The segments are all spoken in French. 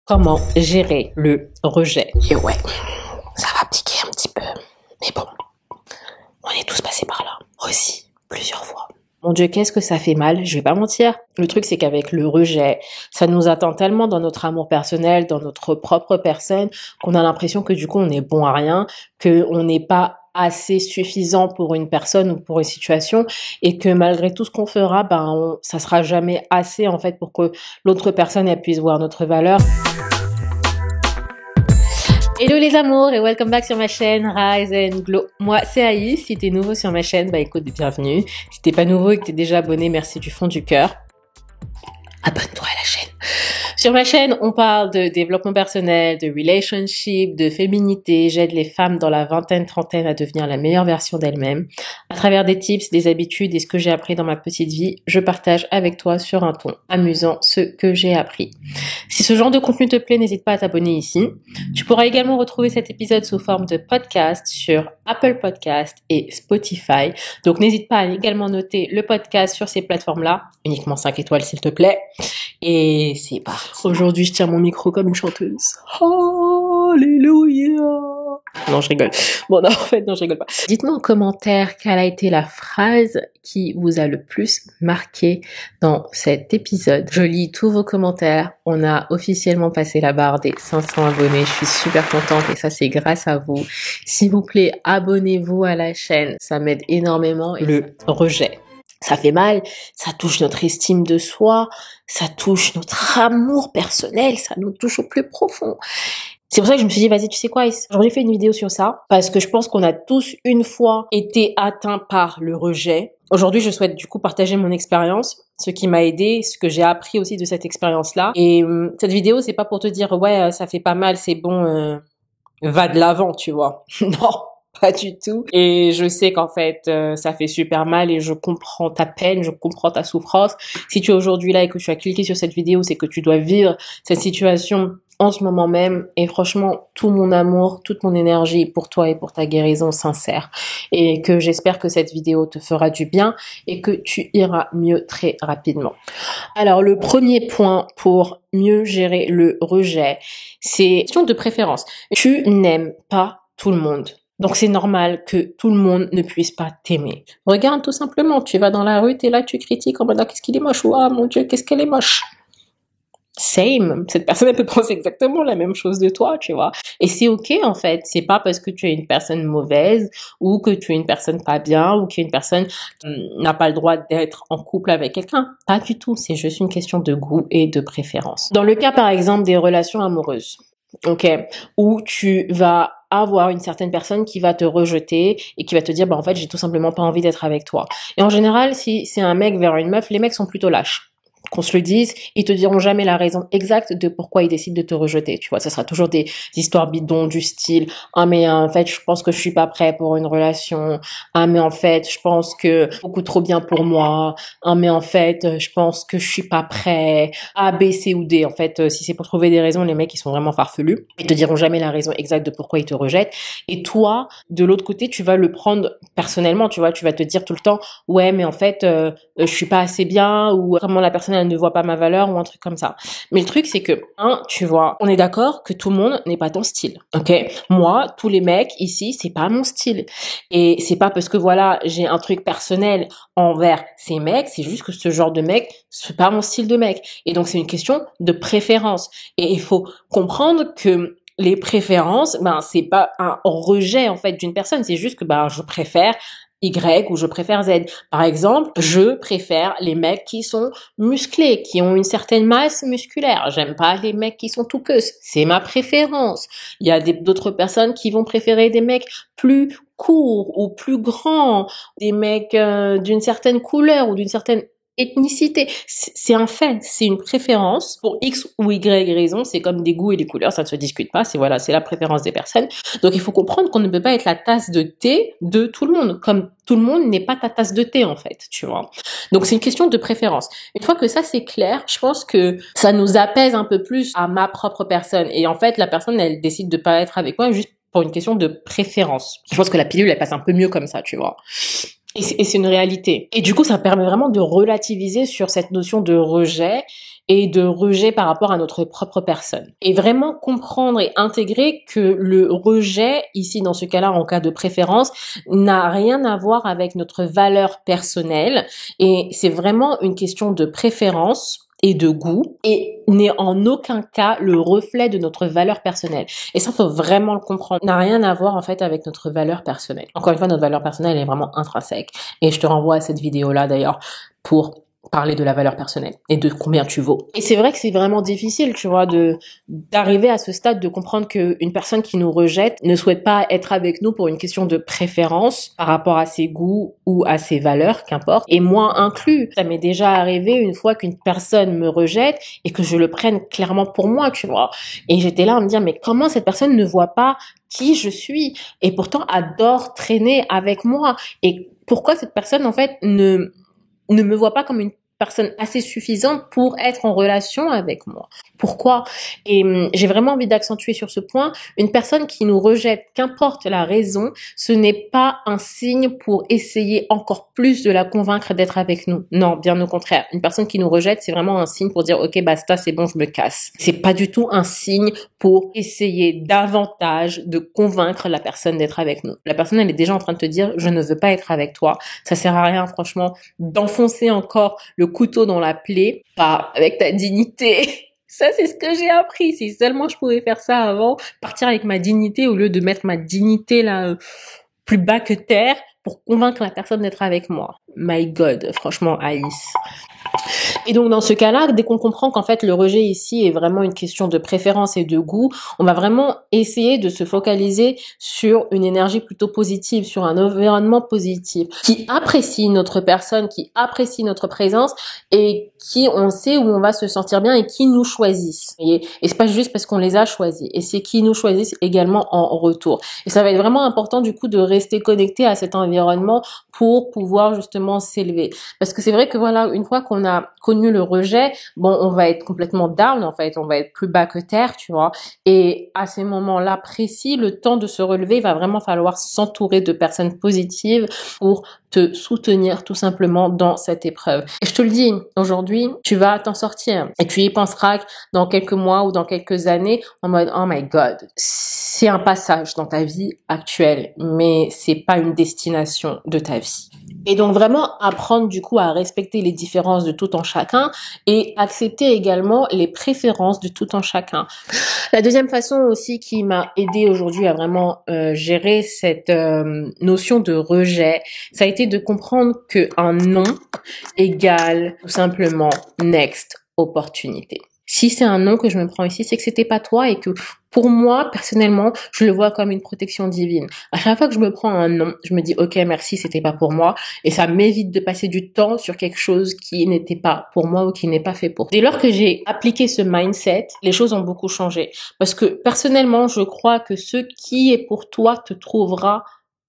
Comment gérer le rejet? Et ouais, ça va piquer un petit peu. Mais bon, on est tous passés par là. Aussi, plusieurs fois. Mon Dieu, qu'est-ce que ça fait mal, je vais pas mentir. Le truc, c'est qu'avec le rejet, ça nous atteint tellement dans notre amour personnel, dans notre propre personne, qu'on a l'impression que du coup, on est bon à rien, qu'on n'est pas assez suffisant pour une personne ou pour une situation, et que malgré tout ce qu'on fera, ça sera jamais assez, en fait, pour que l'autre personne, elle puisse voir notre valeur. Hello les amours et welcome back sur ma chaîne Rise and Glow. Moi c'est Aïs, si t'es nouveau sur ma chaîne, écoute, bienvenue. Si t'es pas nouveau et que t'es déjà abonné, merci du fond du cœur. Abonne-toi à la chaîne. Sur ma chaîne, on parle de développement personnel, de relationship, de féminité. J'aide les femmes dans la vingtaine, trentaine à devenir la meilleure version d'elles-mêmes. À travers des tips, des habitudes et ce que j'ai appris dans ma petite vie, je partage avec toi sur un ton amusant ce que j'ai appris. Si ce genre de contenu te plaît, n'hésite pas à t'abonner ici. Tu pourras également retrouver cet épisode sous forme de podcast sur Apple Podcast et Spotify. Donc n'hésite pas à également noter le podcast sur ces plateformes-là, uniquement 5 étoiles s'il te plaît. Et c'est parti. Aujourd'hui, je tiens mon micro comme une chanteuse. Alléluia. Non, je rigole. Bon, non, en fait, non, je rigole pas. Dites-moi en commentaire quelle a été la phrase qui vous a le plus marqué dans cet épisode. Je lis tous vos commentaires. On a officiellement passé la barre des 500 abonnés. Je suis super contente et ça, c'est grâce à vous. S'il vous plaît, abonnez-vous à la chaîne. Ça m'aide énormément. Et le rejet. Ça fait mal, ça touche notre estime de soi, ça touche notre amour personnel, ça nous touche au plus profond. C'est pour ça que je me suis dit, vas-y, tu sais quoi, j'aurais fait une vidéo sur ça, parce que je pense qu'on a tous une fois été atteints par le rejet. Aujourd'hui, je souhaite du coup partager mon expérience, ce qui m'a aidé, ce que j'ai appris aussi de cette expérience-là. Et cette vidéo, c'est pas pour te dire, ouais, ça fait pas mal, c'est bon, va de l'avant, tu vois. Non. Pas du tout. Et je sais qu'en fait, ça fait super mal et je comprends ta peine, je comprends ta souffrance. Si tu es aujourd'hui là et que tu as cliqué sur cette vidéo, c'est que tu dois vivre cette situation en ce moment même. Et franchement, tout mon amour, toute mon énergie pour toi et pour ta guérison sincère. Et que j'espère que cette vidéo te fera du bien et que tu iras mieux très rapidement. Alors, le premier point pour mieux gérer le rejet, c'est question de préférence. Tu n'aimes pas tout le monde. Donc c'est normal que tout le monde ne puisse pas t'aimer. Regarde tout simplement, tu vas dans la rue, t'es là, tu critiques en mode ah, qu'est-ce qu'il est moche ou ah mon Dieu, qu'est-ce qu'elle est moche. Same, cette personne elle peut penser exactement la même chose de toi, tu vois. Et c'est ok en fait, c'est pas parce que tu es une personne mauvaise ou que tu es une personne pas bien ou qu'une personne n'a pas le droit d'être en couple avec quelqu'un. Pas du tout, c'est juste une question de goût et de préférence. Dans le cas par exemple des relations amoureuses, ok, où tu vas avoir une certaine personne qui va te rejeter et qui va te dire en fait j'ai tout simplement pas envie d'être avec toi. Et en général, si c'est un mec vers une meuf, les mecs sont plutôt lâches. Qu'on se le dise, ils te diront jamais la raison exacte de pourquoi ils décident de te rejeter, tu vois. Ça sera toujours des histoires bidons du style ah mais en fait je pense que je suis pas prêt pour une relation, ah mais en fait je pense que beaucoup trop bien pour moi, ah mais en fait je pense que je suis pas prêt, A, B, C ou D. En fait si c'est pour trouver des raisons, les mecs ils sont vraiment farfelus, ils te diront jamais la raison exacte de pourquoi ils te rejettent. Et toi de l'autre côté tu vas le prendre personnellement, tu vois, tu vas te dire tout le temps ouais mais en fait je suis pas assez bien ou comment la personne elle ne voit pas ma valeur ou un truc comme ça. Mais le truc c'est que tu vois, on est d'accord que tout le monde n'est pas ton style. OK? Moi, tous les mecs ici, c'est pas mon style. Et c'est pas parce que voilà, j'ai un truc personnel envers ces mecs, c'est juste que ce genre de mec, c'est pas mon style de mec. Et donc c'est une question de préférence. Et il faut comprendre que les préférences, c'est pas un rejet en fait d'une personne, c'est juste que je préfère Y ou je préfère Z. Par exemple, je préfère les mecs qui sont musclés, qui ont une certaine masse musculaire. J'aime pas les mecs qui sont tout queues. C'est ma préférence. Il y a d'autres personnes qui vont préférer des mecs plus courts ou plus grands, des mecs d'une certaine couleur ou d'une certaine ethnicité. C'est un fait, c'est une préférence pour X ou Y raison, c'est comme des goûts et des couleurs, ça ne se discute pas, c'est la préférence des personnes. Donc il faut comprendre qu'on ne peut pas être la tasse de thé de tout le monde, comme tout le monde n'est pas ta tasse de thé en fait, tu vois. Donc c'est une question de préférence. Une fois que ça c'est clair, je pense que ça nous apaise un peu plus à ma propre personne et en fait la personne elle décide de pas être avec moi juste pour une question de préférence. Je pense que la pilule elle passe un peu mieux comme ça, tu vois. Et c'est une réalité. Et du coup, ça permet vraiment de relativiser sur cette notion de rejet et de rejet par rapport à notre propre personne. Et vraiment comprendre et intégrer que le rejet, ici dans ce cas-là, en cas de préférence, n'a rien à voir avec notre valeur personnelle. Et c'est vraiment une question de préférence et de goût, et n'est en aucun cas le reflet de notre valeur personnelle. Et ça, faut vraiment le comprendre. N'a rien à voir, en fait, avec notre valeur personnelle. Encore une fois, notre valeur personnelle est vraiment intrinsèque. Et je te renvoie à cette vidéo-là, d'ailleurs, pour parler de la valeur personnelle et de combien tu vaux. Et c'est vrai que c'est vraiment difficile, tu vois, d'arriver à ce stade de comprendre qu'une personne qui nous rejette ne souhaite pas être avec nous pour une question de préférence par rapport à ses goûts ou à ses valeurs, qu'importe. Et moi inclus, ça m'est déjà arrivé une fois qu'une personne me rejette et que je le prenne clairement pour moi, tu vois. Et j'étais là à me dire, mais comment cette personne ne voit pas qui je suis et pourtant adore traîner avec moi? Et pourquoi cette personne, en fait, ne me voit pas comme une personne assez suffisante pour être en relation avec moi. Pourquoi? Et j'ai vraiment envie d'accentuer sur ce point. Une personne qui nous rejette, qu'importe la raison, ce n'est pas un signe pour essayer encore plus de la convaincre d'être avec nous. Non, bien au contraire. Une personne qui nous rejette, c'est vraiment un signe pour dire ok, basta, c'est bon, je me casse. C'est pas du tout un signe pour essayer davantage de convaincre la personne d'être avec nous. La personne, elle est déjà en train de te dire je ne veux pas être avec toi. Ça sert à rien, franchement, d'enfoncer encore le couteau dans la plaie, pas avec ta dignité. Ça, c'est ce que j'ai appris. Si seulement je pouvais faire ça avant, partir avec ma dignité au lieu de mettre ma dignité là plus bas que terre pour convaincre la personne d'être avec moi. My God, franchement, Alice. Et donc dans ce cas-là, dès qu'on comprend qu'en fait le rejet ici est vraiment une question de préférence et de goût, on va vraiment essayer de se focaliser sur une énergie plutôt positive, sur un environnement positif, qui apprécie notre personne, qui apprécie notre présence et qui on sait où on va se sentir bien et qui nous choisissent. Et c'est pas juste parce qu'on les a choisis, et c'est qui nous choisissent également en retour. Et ça va être vraiment important du coup de rester connecté à cet environnement pour pouvoir justement s'élever. Parce que c'est vrai que voilà, une fois qu'on a connu le rejet, bon, on va être complètement down, en fait, on va être plus bas que terre, tu vois. Et à ces moments-là précis, le temps de se relever, il va vraiment falloir s'entourer de personnes positives pour te soutenir tout simplement dans cette épreuve. Et je te le dis, aujourd'hui, tu vas t'en sortir. Et tu y penseras dans quelques mois ou dans quelques années en mode, oh my God, c'est un passage dans ta vie actuelle, mais c'est pas une destination de ta vie. Et donc vraiment apprendre du coup à respecter les différences de tout en chacun et accepter également les préférences de tout en chacun. La deuxième façon aussi qui m'a aidé aujourd'hui à vraiment gérer cette notion de rejet, ça a été de comprendre que un non égale tout simplement next opportunité. Si c'est un non que je me prends ici, c'est que c'était pas toi et que pour moi, personnellement, je le vois comme une protection divine. À chaque fois que je me prends un non, je me dis ok, merci, c'était pas pour moi, et ça m'évite de passer du temps sur quelque chose qui n'était pas pour moi ou qui n'est pas fait pour. Dès lors que j'ai appliqué ce mindset, les choses ont beaucoup changé. Parce que personnellement, je crois que ce qui est pour toi te trouvera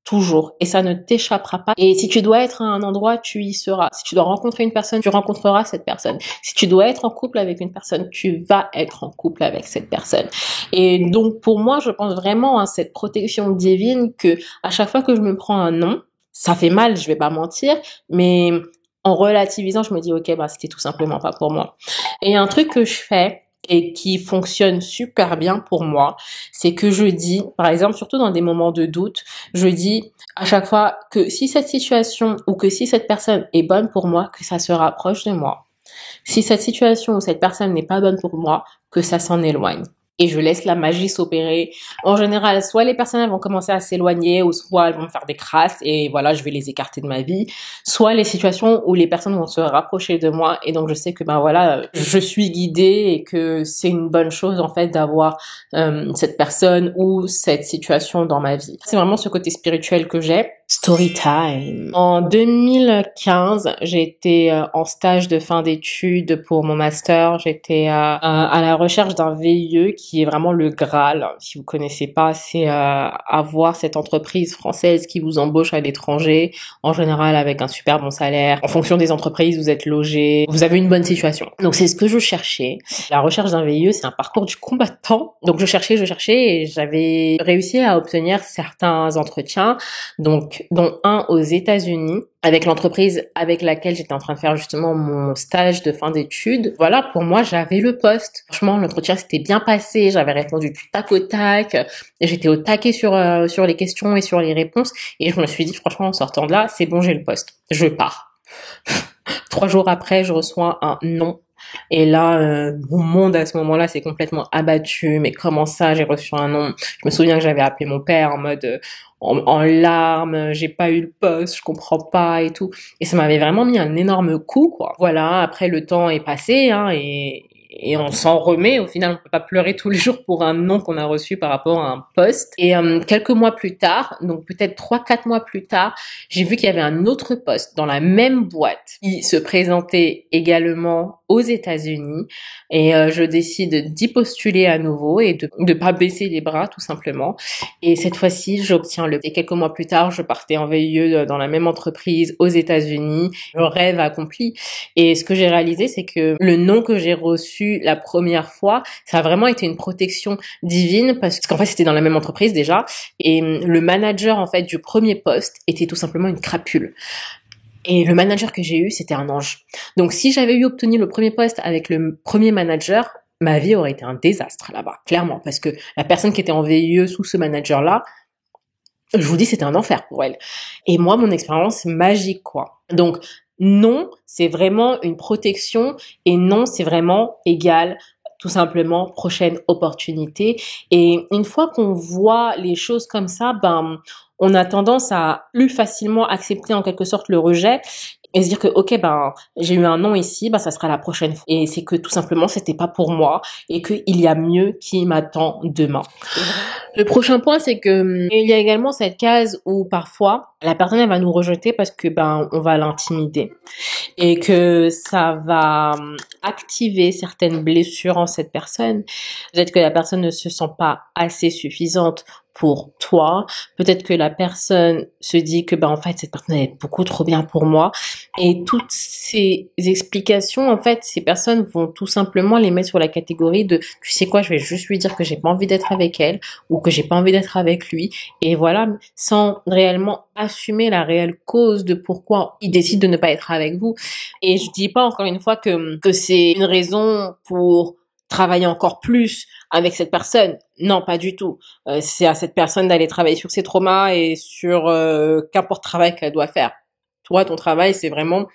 toujours, et ça ne t'échappera pas. Et si tu dois être à un endroit, tu y seras. Si tu dois rencontrer une personne, tu rencontreras cette personne. Si tu dois être en couple avec une personne, tu vas être en couple avec cette personne. Et donc pour moi, je pense vraiment à cette protection divine que à chaque fois que je me prends un non, ça fait mal, je vais pas mentir, mais en relativisant, je me dis ok, bah c'était tout simplement pas pour moi. Et un truc que je fais et qui fonctionne super bien pour moi, c'est que je dis, par exemple, surtout dans des moments de doute, je dis à chaque fois que si cette situation ou que si cette personne est bonne pour moi, que ça se rapproche de moi. Si cette situation ou cette personne n'est pas bonne pour moi, que ça s'en éloigne. Et je laisse la magie s'opérer. En général, soit les personnes vont commencer à s'éloigner, ou soit elles vont me faire des crasses, et voilà, je vais les écarter de ma vie. Soit les situations où les personnes vont se rapprocher de moi, et donc je sais que ben voilà, je suis guidée et que c'est une bonne chose en fait d'avoir cette personne ou cette situation dans ma vie. C'est vraiment ce côté spirituel que j'ai. Story time. En 2015, j'étais en stage de fin d'études pour mon master. J'étais à la recherche d'un VIE qui est vraiment le Graal. Si vous connaissez pas, c'est avoir cette entreprise française qui vous embauche à l'étranger, en général avec un super bon salaire. En fonction des entreprises, vous êtes logé, vous avez une bonne situation. Donc c'est ce que je cherchais. La recherche d'un VIE, c'est un parcours du combattant. Donc je cherchais et j'avais réussi à obtenir certains entretiens. Donc donc dont un aux États-Unis, avec l'entreprise avec laquelle j'étais en train de faire justement mon stage de fin d'études. Voilà, pour moi, j'avais le poste. Franchement, l'entretien s'était bien passé, j'avais répondu du tac au tac, et j'étais au taquet sur les questions et sur les réponses, et je me suis dit, franchement, en sortant de là, c'est bon, j'ai le poste, je pars. 3 jours après, je reçois un non. Et là, mon monde à ce moment-là s'est complètement abattu. Mais comment ça, j'ai reçu un non? Je me souviens que j'avais appelé mon père en mode en larmes, j'ai pas eu le poste, je comprends pas et tout. Et ça m'avait vraiment mis un énorme coup, quoi. Voilà, après le temps est passé, hein, et on s'en remet. Au final, on peut pas pleurer tous les jours pour un non qu'on a reçu par rapport à un poste. Et quelques mois plus tard, donc peut-être 3-4 mois plus tard, j'ai vu qu'il y avait un autre poste dans la même boîte qui se présentait également aux États-Unis. Et je décide d'y postuler à nouveau et de pas baisser les bras, tout simplement. Et cette fois-ci, j'obtiens le. Et quelques mois plus tard, je partais en VIE dans la même entreprise aux États-Unis. Le rêve accompli. Et ce que j'ai réalisé, c'est que le nom que j'ai reçu la première fois, ça a vraiment été une protection divine parce qu'en fait, c'était dans la même entreprise déjà. Et le manager, en fait, du premier poste était tout simplement une crapule. Et le manager que j'ai eu, c'était un ange. Donc, si j'avais eu obtenu le premier poste avec le premier manager, ma vie aurait été un désastre là-bas, clairement. Parce que la personne qui était en VIE sous ce manager-là, je vous dis, c'était un enfer pour elle. Et moi, mon expérience magique, quoi. Donc, non, c'est vraiment une protection et non, c'est vraiment égal, tout simplement, prochaine opportunité. Et une fois qu'on voit les choses comme ça, on a tendance à plus facilement accepter en quelque sorte le rejet et se dire que ok, j'ai eu un non ici, ça sera la prochaine fois. Et c'est que tout simplement c'était pas pour moi et qu'il y a mieux qui m'attend demain. Le prochain point, c'est que il y a également cette case où parfois la personne elle va nous rejeter parce que on va l'intimider et que ça va activer certaines blessures en cette personne. Peut-être que la personne ne se sent pas assez suffisante pour toi. Peut-être que la personne se dit que en fait cette personne est beaucoup trop bien pour moi. Et toutes ces explications, en fait, ces personnes vont tout simplement les mettre sur la catégorie de tu sais quoi, je vais juste lui dire que j'ai pas envie d'être avec elle ou que j'ai pas envie d'être avec lui. Et voilà, sans réellement assumer la réelle cause de pourquoi il décide de ne pas être avec vous. Et je dis pas encore une fois que c'est une raison pour travailler encore plus avec cette personne. Non, pas du tout. C'est à cette personne d'aller travailler sur ses traumas et sur qu'importe travail qu'elle doit faire. Toi, ton travail, c'est vraiment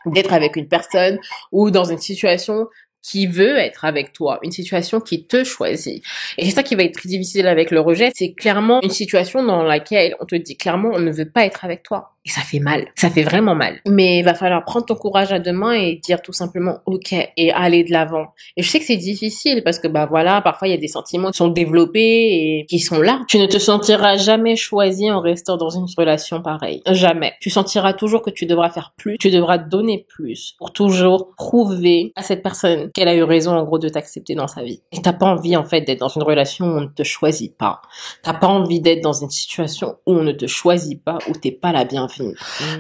d'être avec une personne ou dans une situation qui veut être avec toi, une situation qui te choisit. Et c'est ça qui va être très difficile avec le rejet, c'est clairement une situation dans laquelle on te dit clairement on ne veut pas être avec toi. Et ça fait mal, ça fait vraiment mal. Mais il va falloir prendre ton courage à deux mains et dire tout simplement ok et aller de l'avant. Et je sais que c'est difficile parce que voilà, parfois il y a des sentiments qui sont développés et qui sont là. Tu ne te sentiras jamais choisi en restant dans une relation pareille. Jamais. Tu sentiras toujours que tu devras faire plus, tu devras donner plus pour toujours prouver à cette personne qu'elle a eu raison en gros de t'accepter dans sa vie. Et t'as pas envie en fait d'être dans une relation où on ne te choisit pas. T'as pas envie d'être dans une situation où on ne te choisit pas, où t'es pas la bienvenue.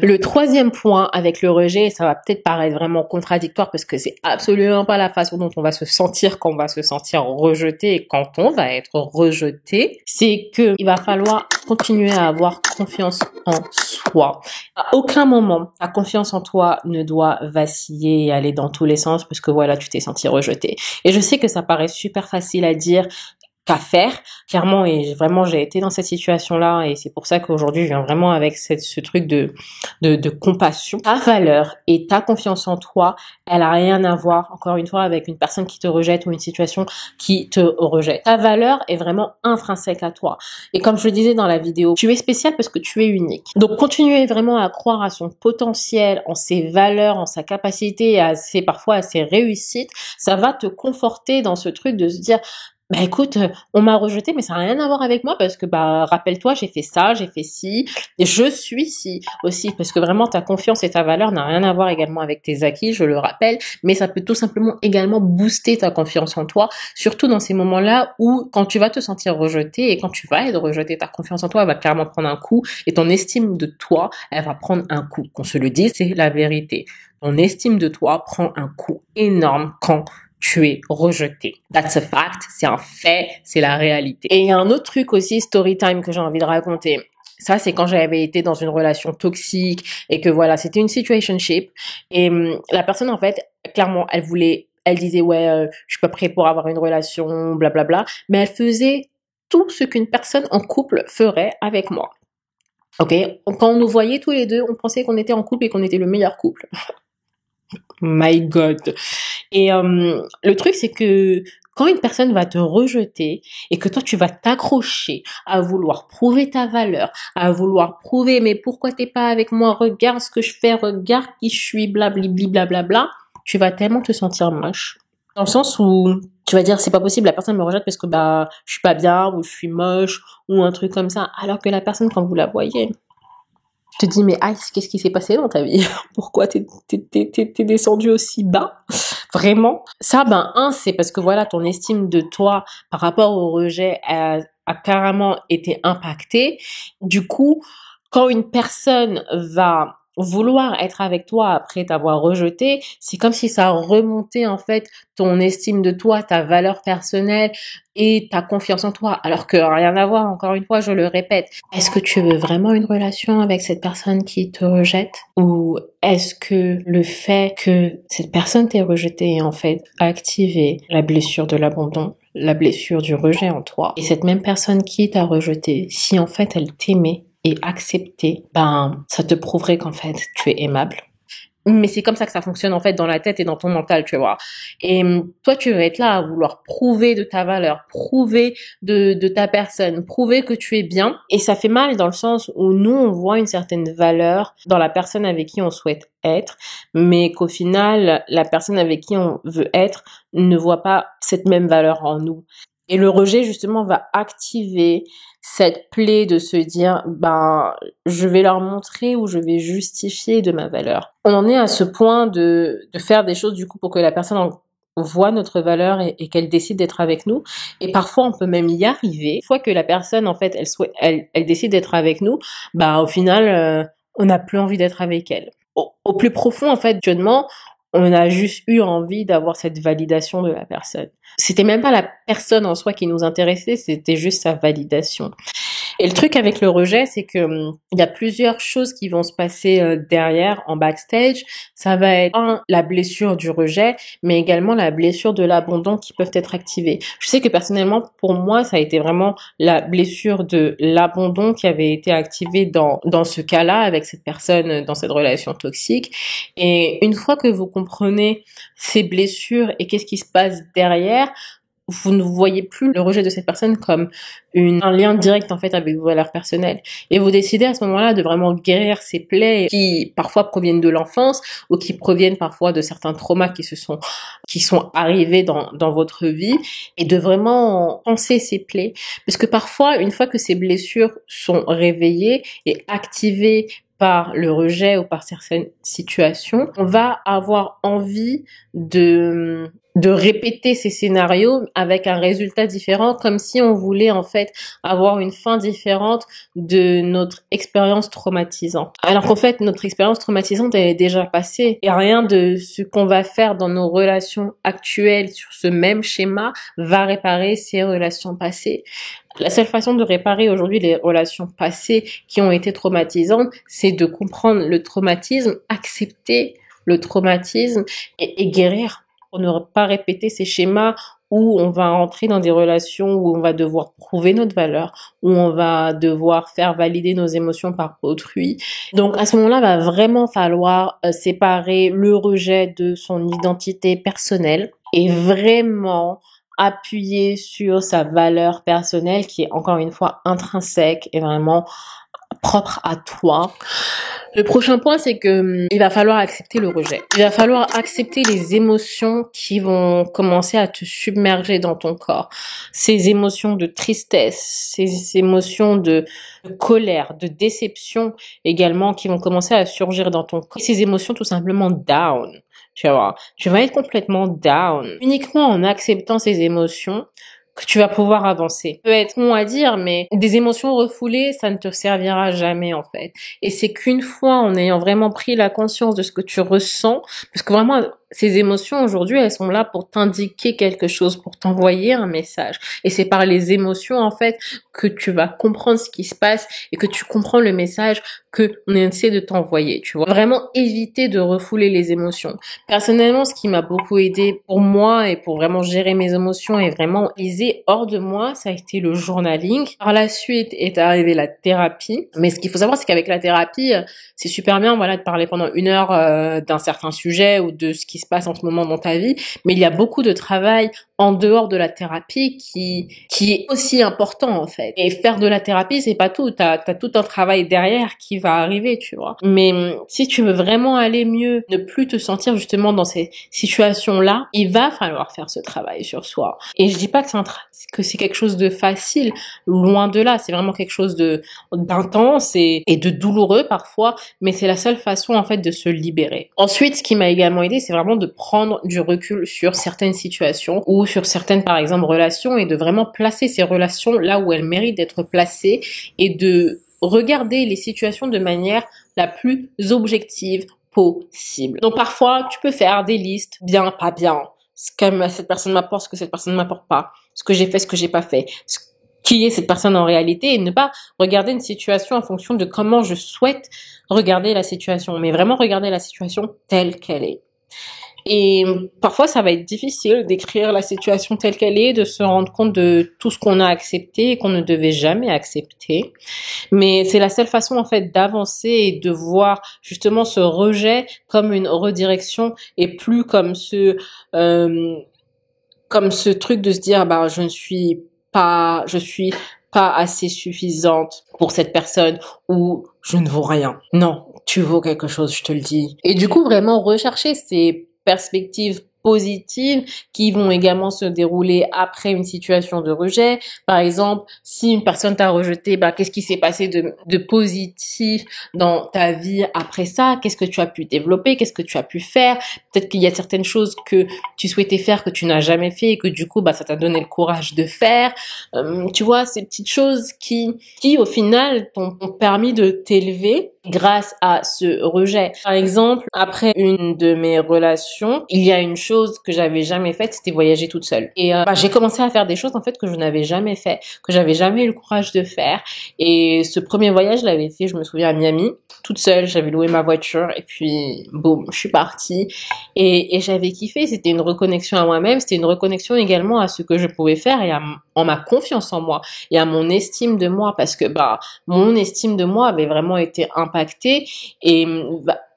Le troisième point avec le rejet, ça va peut-être paraître vraiment contradictoire parce que c'est absolument pas la façon dont on va se sentir quand on va se sentir rejeté et quand on va être rejeté, c'est que il va falloir continuer à avoir confiance en soi. À aucun moment, ta confiance en toi ne doit vaciller et aller dans tous les sens parce que voilà, tu t'es senti rejeté. Et je sais que ça paraît super facile à dire qu'à faire, clairement, et vraiment j'ai été dans cette situation-là et c'est pour ça qu'aujourd'hui je viens vraiment avec ce truc de compassion. Ta valeur et ta confiance en toi, elle a rien à voir, encore une fois, avec une personne qui te rejette ou une situation qui te rejette. Ta valeur est vraiment intrinsèque à toi. Et comme je le disais dans la vidéo, tu es spécial parce que tu es unique. Donc continuez vraiment à croire à son potentiel, en ses valeurs, en sa capacité, parfois à ses réussites. Ça va te conforter dans ce truc de se dire écoute, on m'a rejeté, mais ça n'a rien à voir avec moi parce que rappelle-toi, j'ai fait ça, j'ai fait ci, et je suis ci aussi, parce que vraiment ta confiance et ta valeur n'a rien à voir également avec tes acquis, je le rappelle, mais ça peut tout simplement également booster ta confiance en toi, surtout dans ces moments-là où quand tu vas te sentir rejeté et quand tu vas être rejeté, ta confiance en toi elle va clairement prendre un coup et ton estime de toi, elle va prendre un coup. Qu'on se le dise, c'est la vérité. Ton estime de toi prend un coup énorme quand tu es rejeté. That's a fact, c'est un fait, c'est la réalité. Et il y a un autre truc aussi, story time, que j'ai envie de raconter. Ça, c'est quand j'avais été dans une relation toxique et que voilà, c'était une situationship. Et la personne, en fait, clairement, elle disait, ouais, je suis pas prête pour avoir une relation, blablabla. Mais elle faisait tout ce qu'une personne en couple ferait avec moi. Ok? Quand on nous voyait tous les deux, on pensait qu'on était en couple et qu'on était le meilleur couple. My God. Et le truc, c'est que quand une personne va te rejeter et que toi, tu vas t'accrocher à vouloir prouver ta valeur, à vouloir prouver, mais pourquoi t'es pas avec moi? Regarde ce que je fais, regarde qui je suis, blablabli, blablabla. Tu vas tellement te sentir moche. Dans le sens où tu vas dire, c'est pas possible, la personne me rejette parce que bah je suis pas bien, ou je suis moche, ou un truc comme ça. Alors que la personne, quand vous la voyez, te dis, mais Ice, qu'est-ce qui s'est passé dans ta vie? Pourquoi t'es descendu aussi bas? Vraiment? Ça, c'est parce que voilà, ton estime de toi par rapport au rejet a carrément été impactée. Du coup, quand une personne va vouloir être avec toi après t'avoir rejeté, c'est comme si ça remontait en fait ton estime de toi, ta valeur personnelle et ta confiance en toi. Alors que rien à voir, encore une fois, je le répète. Est-ce que tu veux vraiment une relation avec cette personne qui te rejette? Ou est-ce que le fait que cette personne t'ait rejeté ait en fait activé la blessure de l'abandon, la blessure du rejet en toi? Et cette même personne qui t'a rejeté, si en fait elle t'aimait et accepté, ça te prouverait qu'en fait tu es aimable. Mais c'est comme ça que ça fonctionne en fait dans la tête et dans ton mental, tu vois. Et toi, tu vas être là à vouloir prouver de ta valeur, prouver de ta personne, prouver que tu es bien. Et ça fait mal dans le sens où nous, on voit une certaine valeur dans la personne avec qui on souhaite être, mais qu'au final, la personne avec qui on veut être ne voit pas cette même valeur en nous. Et le rejet, justement, va activer cette plaie de se dire, je vais leur montrer ou je vais justifier de ma valeur. On en est à ce point de faire des choses, du coup, pour que la personne voit notre valeur et qu'elle décide d'être avec nous. Et parfois, on peut même y arriver. Une fois que la personne, en fait, elle décide d'être avec nous, au final, on n'a plus envie d'être avec elle. Au plus profond, en fait, actuellement, on a juste eu envie d'avoir cette validation de la personne. C'était même pas la personne en soi qui nous intéressait, c'était juste sa validation. Et le truc avec le rejet, c'est que il y a plusieurs choses qui vont se passer derrière, en backstage. Ça va être la blessure du rejet, mais également la blessure de l'abandon qui peuvent être activées. Je sais que personnellement, pour moi, ça a été vraiment la blessure de l'abandon qui avait été activée dans ce cas-là, avec cette personne, dans cette relation toxique. Et une fois que vous comprenez ces blessures et qu'est-ce qui se passe derrière, vous ne voyez plus le rejet de cette personne comme un lien direct en fait avec vos valeurs personnelles. Et vous décidez à ce moment-là de vraiment guérir ces plaies qui parfois proviennent de l'enfance ou qui proviennent parfois de certains traumas qui sont arrivés dans votre vie, et de vraiment penser ces plaies. Parce que parfois, une fois que ces blessures sont réveillées et activées par le rejet ou par certaines situations, on va avoir envie de répéter ces scénarios avec un résultat différent, comme si on voulait en fait avoir une fin différente de notre expérience traumatisante. Alors qu'en fait, notre expérience traumatisante, elle est déjà passée. Et rien de ce qu'on va faire dans nos relations actuelles sur ce même schéma va réparer ces relations passées. La seule façon de réparer aujourd'hui les relations passées qui ont été traumatisantes, c'est de comprendre le traumatisme, accepter le traumatisme et guérir, pour ne pas répéter ces schémas où on va entrer dans des relations où on va devoir prouver notre valeur, où on va devoir faire valider nos émotions par autrui. Donc à ce moment-là, il va vraiment falloir séparer le rejet de son identité personnelle et vraiment appuyer sur sa valeur personnelle qui est encore une fois intrinsèque et vraiment propre à toi. Le prochain point, c'est que il va falloir accepter le rejet. Il va falloir accepter les émotions qui vont commencer à te submerger dans ton corps. Ces émotions de tristesse, ces émotions de colère, de déception également qui vont commencer à surgir dans ton corps. Et ces émotions tout simplement down. Tu vois, tu vas être complètement down. Uniquement en acceptant ces émotions que tu vas pouvoir avancer. Ça peut être bon à dire, mais des émotions refoulées, ça ne te servira jamais en fait. Et c'est qu'une fois en ayant vraiment pris la conscience de ce que tu ressens, parce que vraiment ces émotions aujourd'hui, elles sont là pour t'indiquer quelque chose, pour t'envoyer un message. Et c'est par les émotions, en fait, que tu vas comprendre ce qui se passe et que tu comprends le message que on essaie de t'envoyer, tu vois. Vraiment éviter de refouler les émotions. Personnellement, ce qui m'a beaucoup aidé pour moi et pour vraiment gérer mes émotions et vraiment liser hors de moi, ça a été le journaling. Par la suite est arrivée la thérapie. Mais ce qu'il faut savoir, c'est qu'avec la thérapie, c'est super bien, voilà, de parler pendant 1 heure d'un certain sujet ou de ce qui se passe en ce moment dans ta vie. Mais il y a beaucoup de travail en dehors de la thérapie qui est aussi important, en fait. Et faire de la thérapie, c'est pas tout. T'as tout un travail derrière qui va arriver, tu vois. Mais si tu veux vraiment aller mieux, ne plus te sentir justement dans ces situations-là, il va falloir faire ce travail sur soi. Et je dis pas que c'est quelque chose de facile, loin de là. C'est vraiment quelque chose d'intense et de douloureux parfois, mais c'est la seule façon, en fait, de se libérer. Ensuite, ce qui m'a également aidé, c'est vraiment de prendre du recul sur certaines situations ou sur certaines, par exemple, relations et de vraiment placer ces relations là où elles méritent d'être placées et de regarder les situations de manière la plus objective possible. Donc parfois, tu peux faire des listes bien, pas bien, ce que cette personne m'apporte, ce que cette personne ne m'apporte pas, ce que j'ai fait, ce que j'ai pas fait, qui est cette personne en réalité, et ne pas regarder une situation en fonction de comment je souhaite regarder la situation, mais vraiment regarder la situation telle qu'elle est. Et parfois, ça va être difficile d'écrire la situation telle qu'elle est, de se rendre compte de tout ce qu'on a accepté et qu'on ne devait jamais accepter. Mais c'est la seule façon, en fait, d'avancer et de voir justement ce rejet comme une redirection et plus comme ce truc de se dire, bah, je suis pas assez suffisante pour cette personne ou je ne vaux rien. Non, tu vaux quelque chose, je te le dis. Et du coup, vraiment rechercher ces perspectives positives qui vont également se dérouler après une situation de rejet. Par exemple, si une personne t'a rejeté, bah, qu'est-ce qui s'est passé de positif dans ta vie après ça? Qu'est-ce que tu as pu développer? Qu'est-ce que tu as pu faire? Peut-être qu'il y a certaines choses que tu souhaitais faire que tu n'as jamais fait et que du coup, bah, ça t'a donné le courage de faire. Tu vois, ces petites choses qui au final t'ont permis de t'élever grâce à ce rejet. Par exemple, après une de mes relations, il y a une chose que j'avais jamais faite, c'était voyager toute seule. Et j'ai commencé à faire des choses en fait que je n'avais jamais fait, que j'avais jamais eu le courage de faire. Et ce premier voyage, je l'avais fait, je me souviens, à Miami, toute seule. J'avais loué ma voiture et puis boum, je suis partie. Et j'avais kiffé. C'était une reconnexion à moi-même. C'était une reconnexion également à ce que je pouvais faire et en ma confiance en moi et à mon estime de moi, parce que mon estime de moi avait vraiment été impactée et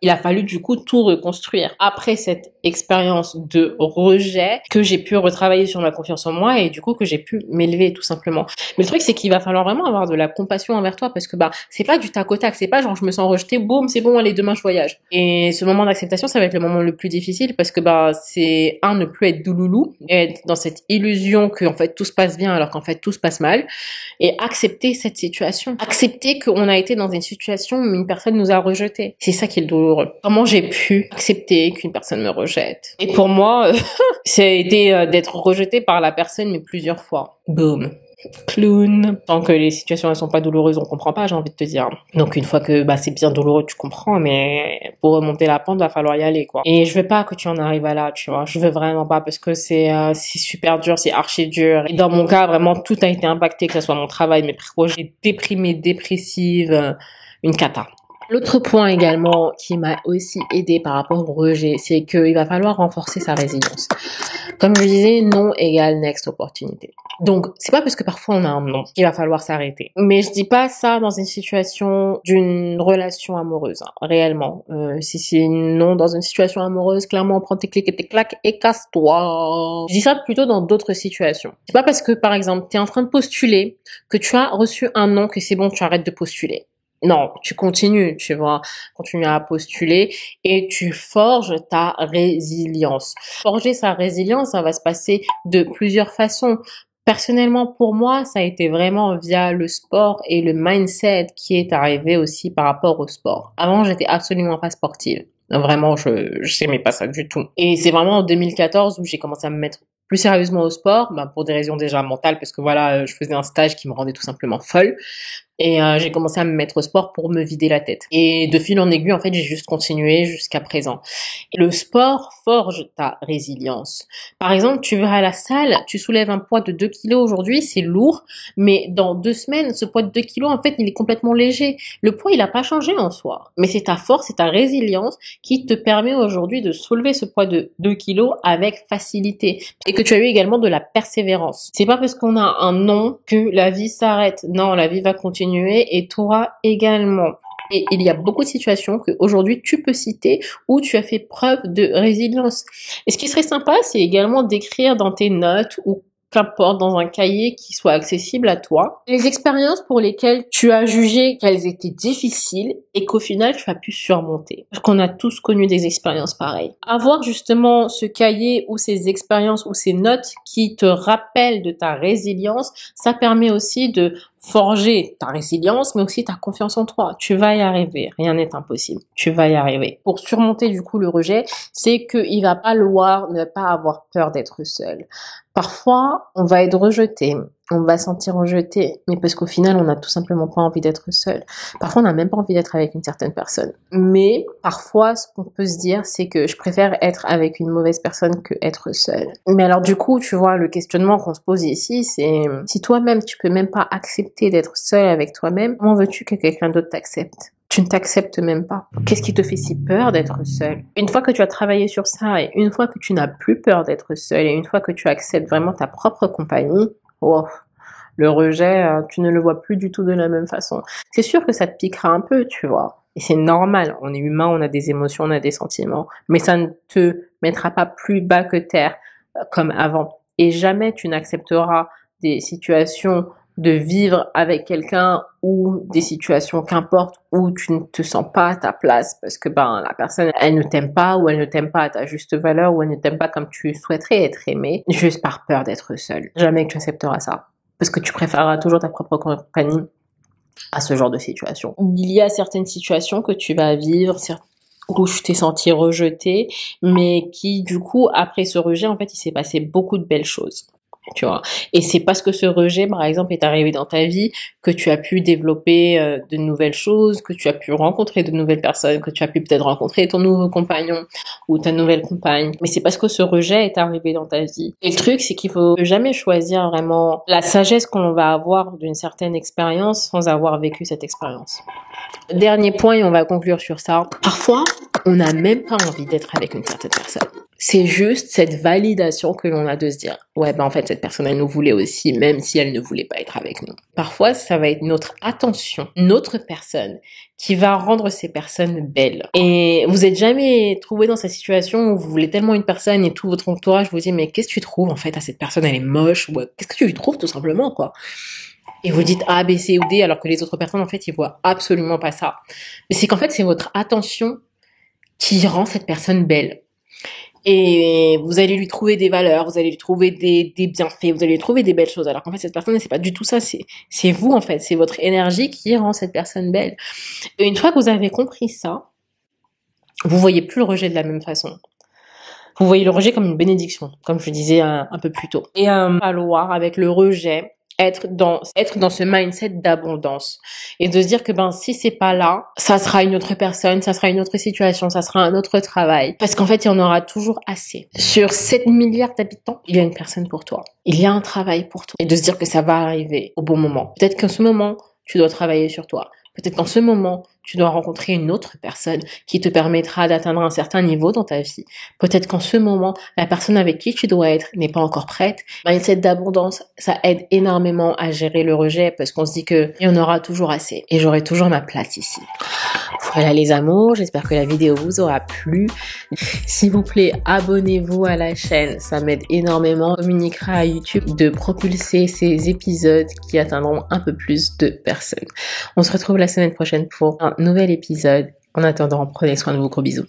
il a fallu du coup tout reconstruire. Après cette expérience de rejet, que j'ai pu retravailler sur ma confiance en moi et du coup que j'ai pu m'élever tout simplement. Mais le truc, c'est qu'il va falloir vraiment avoir de la compassion envers toi, parce que c'est pas du tac au tac, c'est pas genre je me sens rejetée, boum, c'est bon, allez, demain je voyage. Et ce moment d'acceptation, ça va être le moment le plus difficile, parce que c'est ne plus être douloulou, être dans cette illusion que en fait tout se passe bien alors qu'en fait tout se passe mal, et accepter cette situation. Accepter qu'on a été dans une situation où une personne nous a rejetés. C'est ça qui est le douloureux. Comment j'ai pu accepter qu'une personne me rejette? Et pour moi, ça a été d'être rejetée par la personne, mais plusieurs fois. Boom. Clown. Tant que les situations elles sont pas douloureuses, on comprend pas, j'ai envie de te dire. Donc une fois que c'est bien douloureux, tu comprends, mais pour remonter la pente, va falloir y aller, quoi. Et je veux pas que tu en arrives à là, tu vois. Je veux vraiment pas, parce que c'est super dur, c'est archi dur. Et dans mon cas, vraiment tout a été impacté, que ce soit mon travail, mes projets, déprimée, dépressive, une cata. L'autre point également qui m'a aussi aidé par rapport au rejet, c'est qu'il va falloir renforcer sa résilience. Comme je disais, non égale next opportunité. Donc, c'est pas parce que parfois on a un non qu'il va falloir s'arrêter. Mais je dis pas ça dans une situation d'une relation amoureuse, réellement. Si c'est non dans une situation amoureuse, clairement, prends tes clics et tes claques et casse-toi. Je dis ça plutôt dans d'autres situations. C'est pas parce que, par exemple, t'es en train de postuler, que tu as reçu un non, que c'est bon, tu arrêtes de postuler. Non, tu continues, tu vois, continue à postuler et tu forges ta résilience. Forger sa résilience, ça va se passer de plusieurs façons. Personnellement, pour moi, ça a été vraiment via le sport et le mindset qui est arrivé aussi par rapport au sport. Avant, j'étais absolument pas sportive. Vraiment, je n'aimais pas ça du tout. Et c'est vraiment en 2014 où j'ai commencé à me mettre plus sérieusement au sport, pour des raisons déjà mentales, parce que voilà, je faisais un stage qui me rendait tout simplement folle. Et j'ai commencé à me mettre au sport pour me vider la tête. Et de fil en aiguille, en fait, j'ai juste continué jusqu'à présent. Et le sport forge ta résilience. Par exemple, tu vas à la salle, tu soulèves un poids de 2 kilos aujourd'hui, c'est lourd, mais dans 2 semaines, ce poids de 2 kilos, en fait, il est complètement léger. Le poids, il n'a pas changé en soi. Mais c'est ta force, c'est ta résilience qui te permet aujourd'hui de soulever ce poids de 2 kilos avec facilité. Et que tu as eu également de la persévérance. C'est pas parce qu'on a un nom que la vie s'arrête. Non, la vie va continuer et toi également. Et il y a beaucoup de situations qu'aujourd'hui tu peux citer où tu as fait preuve de résilience. Et ce qui serait sympa, c'est également d'écrire dans tes notes ou qu'importe, dans un cahier qui soit accessible à toi, les expériences pour lesquelles tu as jugé qu'elles étaient difficiles et qu'au final tu as pu surmonter. Parce qu'on a tous connu des expériences pareilles. Avoir justement ce cahier ou ces expériences ou ces notes qui te rappellent de ta résilience, ça permet aussi de forger ta résilience, mais aussi ta confiance en toi. Tu vas y arriver. Rien n'est impossible. Tu vas y arriver. Pour surmonter du coup le rejet, c'est qu'il va falloir ne pas avoir peur d'être seul. Parfois, on va être rejeté, on va sentir rejeté, mais parce qu'au final, on n'a tout simplement pas envie d'être seul. Parfois, on n'a même pas envie d'être avec une certaine personne. Mais parfois, ce qu'on peut se dire, c'est que je préfère être avec une mauvaise personne que être seul. Mais alors du coup, tu vois, le questionnement qu'on se pose ici, c'est si toi-même, tu peux même pas accepter d'être seul avec toi-même, comment veux-tu que quelqu'un d'autre t'accepte ? Tu ne t'acceptes même pas. Qu'est-ce qui te fait si peur d'être seul? Une fois que tu as travaillé sur ça et une fois que tu n'as plus peur d'être seul et une fois que tu acceptes vraiment ta propre compagnie, oh, le rejet, tu ne le vois plus du tout de la même façon. C'est sûr que ça te piquera un peu, tu vois. Et c'est normal, on est humain, on a des émotions, on a des sentiments. Mais ça ne te mettra pas plus bas que terre comme avant. Et jamais tu n'accepteras des situations de vivre avec quelqu'un ou des situations qu'importe où tu ne te sens pas à ta place parce que la personne elle ne t'aime pas ou elle ne t'aime pas à ta juste valeur ou elle ne t'aime pas comme tu souhaiterais être aimé juste par peur d'être seul. Jamais que tu accepteras ça parce que tu préféreras toujours ta propre compagnie à ce genre de situation. Il y a certaines situations que tu vas vivre où je t'ai senti rejeté mais qui du coup après ce rejet en fait il s'est passé beaucoup de belles choses. Tu vois. Et c'est parce que ce rejet, par exemple, est arrivé dans ta vie que tu as pu développer de nouvelles choses, que tu as pu rencontrer de nouvelles personnes, que tu as pu peut-être rencontrer ton nouveau compagnon ou ta nouvelle compagne. Mais c'est parce que ce rejet est arrivé dans ta vie. Et le truc, c'est qu'il faut jamais choisir vraiment la sagesse qu'on va avoir d'une certaine expérience sans avoir vécu cette expérience. Dernier point, et on va conclure sur ça. Parfois, on n'a même pas envie d'être avec une certaine personne. C'est juste cette validation que l'on a de se dire ouais en fait cette personne elle nous voulait aussi même si elle ne voulait pas être avec nous. Parfois ça va être notre attention, notre personne qui va rendre ces personnes belles. Et vous êtes jamais trouvé dans cette situation où vous voulez tellement une personne et tout votre entourage vous dit mais qu'est-ce que tu trouves en fait à cette personne, elle est moche ou qu'est-ce que tu lui trouves tout simplement quoi. Et vous dites A, B, C ou D alors que les autres personnes en fait ils voient absolument pas ça. Mais c'est qu'en fait c'est votre attention qui rend cette personne belle. Et vous allez lui trouver des valeurs, vous allez lui trouver des bienfaits, vous allez lui trouver des belles choses. Alors qu'en fait, cette personne, c'est pas du tout ça, c'est vous, en fait. C'est votre énergie qui rend cette personne belle. Et une fois que vous avez compris ça, vous voyez plus le rejet de la même façon. Vous voyez le rejet comme une bénédiction, comme je disais un peu plus tôt. Et falloir, avec le rejet, être dans ce mindset d'abondance et de se dire que si c'est pas là, ça sera une autre personne, ça sera une autre situation, ça sera un autre travail parce qu'en fait il y en aura toujours assez. Sur 7 milliards d'habitants, il y a une personne pour toi. Il y a un travail pour toi et de se dire que ça va arriver au bon moment. Peut-être qu'en ce moment, tu dois travailler sur toi. Peut-être qu'en ce moment, tu dois rencontrer une autre personne qui te permettra d'atteindre un certain niveau dans ta vie. Peut-être qu'en ce moment, la personne avec qui tu dois être n'est pas encore prête. Mindset d'abondance, ça aide énormément à gérer le rejet parce qu'on se dit que il y en aura toujours assez et j'aurai toujours ma place ici. Voilà les amours, j'espère que la vidéo vous aura plu. S'il vous plaît, abonnez-vous à la chaîne, ça m'aide énormément. On communiquera à YouTube de propulser ces épisodes qui atteindront un peu plus de personnes. On se retrouve la semaine prochaine pour un nouvel épisode. En attendant, prenez soin de vous, gros bisous.